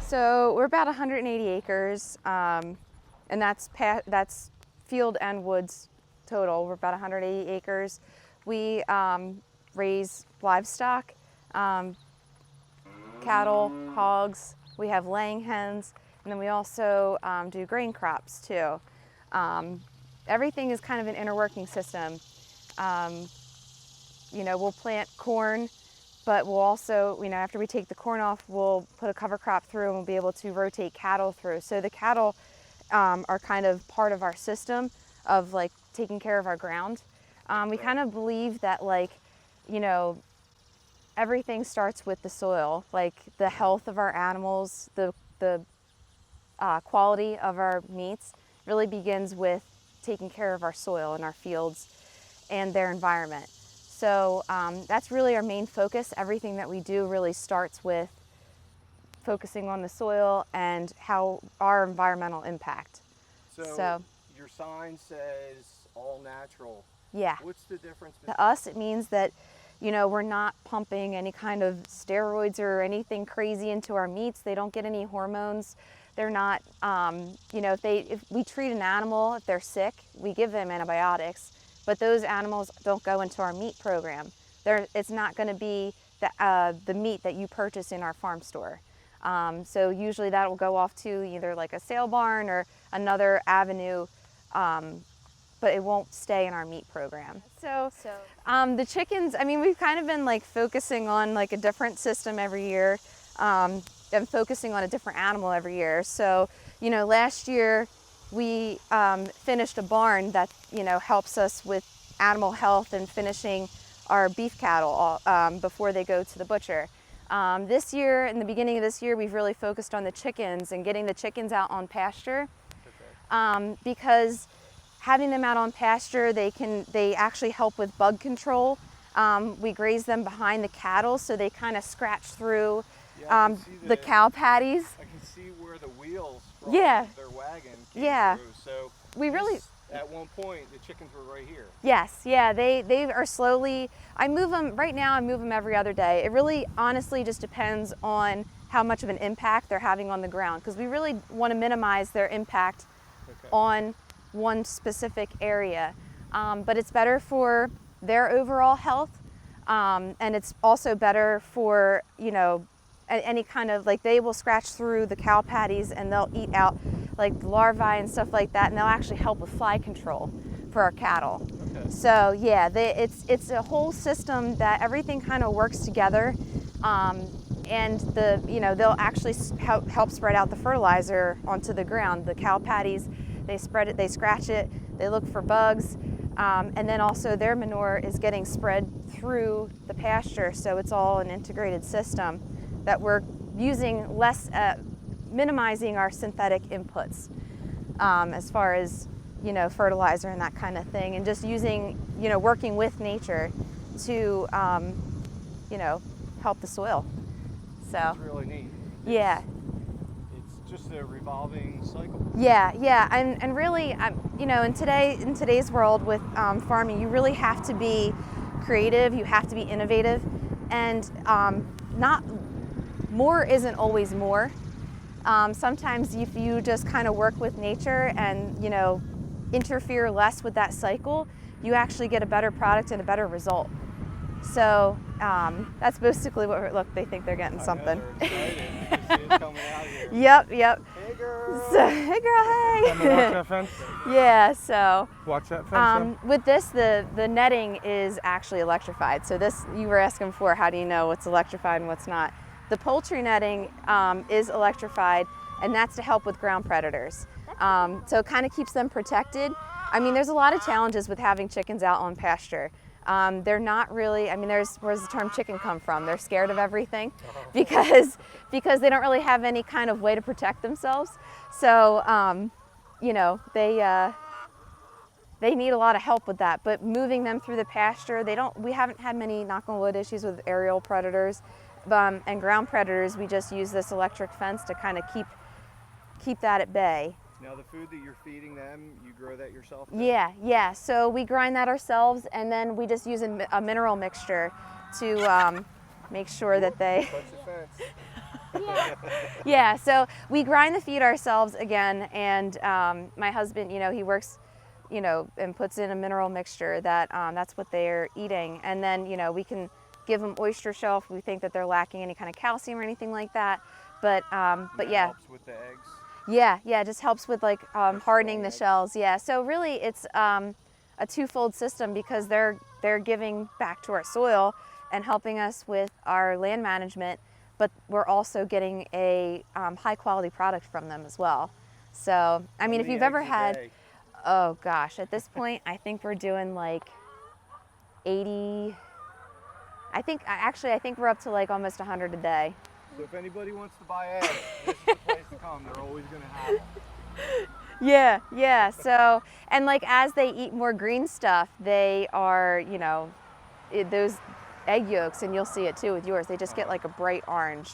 So we're about 180 acres, and that's field and woods total. We're about 180 acres. We raise livestock, cattle, hogs. We have laying hens, and then we also do grain crops too. Everything is kind of an interworking system. We'll plant corn, but we'll also, after we take the corn off, we'll put a cover crop through and we'll be able to rotate cattle through. So the cattle are kind of part of our system of like taking care of our ground. We kind of believe that everything starts with the soil, like the health of our animals, the quality of our meats really begins with taking care of our soil and our fields and their environment. So that's really our main focus. Everything that we do really starts with focusing on the soil and how our environmental impact. So your sign says all natural. Yeah. What's the difference? To us, it means that we're not pumping any kind of steroids or anything crazy into our meats. They don't get any hormones. They're not, if we treat an animal, if they're sick, we give them antibiotics, but those animals don't go into our meat program. It's not going to be the meat that you purchase in our farm store. So usually that will go off to either like a sale barn or another avenue, but it won't stay in our meat program. So the chickens, we've kind of been like focusing on like a different system every year, and focusing on a different animal every year. So, last year we finished a barn that, helps us with animal health and finishing our beef cattle before they go to the butcher. This year, in the beginning of this year, we've really focused on the chickens and getting the chickens out on pasture, because having them out on pasture, they actually help with bug control. We graze them behind the cattle, so they kind of scratch through the cow patties. I can see where the wheels from their wagon came through. So at one point, the chickens were right here. Yes, yeah, they are slowly, I move them every other day. It really honestly just depends on how much of an impact they're having on the ground, because we really want to minimize their impact on one specific area. But it's better for their overall health, and it's also better for, any kind of, like, they will scratch through the cow patties and they'll eat out like larvae and stuff like that, and they'll actually help with fly control for our cattle. Okay. So yeah, it's a whole system that everything kind of works together, and they'll actually help spread out the fertilizer onto the ground. The cow patties, they spread it, they scratch it, they look for bugs, and then also their manure is getting spread through the pasture, so it's all an integrated system that we're using less, minimizing our synthetic inputs as far as fertilizer and that kind of thing, and just using, working with nature to help the soil. So that's really neat. Yeah. It's just a revolving cycle. Yeah, and really, in today's world with farming, you really have to be creative. You have to be innovative, and not more isn't always more. Sometimes if you just kind of work with nature and interfere less with that cycle, you actually get a better product and a better result. So that's basically what they think they're getting something. They're excited. See it coming out here. Yep. Hey girl. Hey girl, hey. Watch that fence. Yeah. So watch that fence. with this, the netting is actually electrified. So this, you were asking for, how do you know what's electrified and what's not? The poultry netting is electrified, and that's to help with ground predators. So it kind of keeps them protected. There's a lot of challenges with having chickens out on pasture. They're not really, where's the term chicken come from? They're scared of everything because they don't really have any kind of way to protect themselves. So, they need a lot of help with that. But moving them through the pasture, we haven't had many, knock on wood, issues with aerial predators. And ground predators, we just use this electric fence to kind of keep that at bay. Now the food that you're feeding them, you grow that yourself? Yeah. So we grind that ourselves, and then we just use a mineral mixture to make sure that they. Touch the fence. Yeah, so we grind the feed ourselves again, and my husband, he works, and puts in a mineral mixture that that's what they're eating, and then we can give them oyster shell if we think that they're lacking any kind of calcium or anything like that. But yeah, helps with the eggs. Yeah, it just helps with like hardening the eggs. shells. Yeah, so really it's a twofold system because they're giving back to our soil and helping us with our land management, but we're also getting a high quality product from them as well. So, I mean, if you've ever had, oh gosh, at this point, I think we're doing like 80, I think we're up to like almost 100 a day. So if anybody wants to buy eggs, this is the place to come. They're always going to have them. Yeah. So, and like as they eat more green stuff, they are, those egg yolks, and you'll see it too with yours, they just get like a bright orange.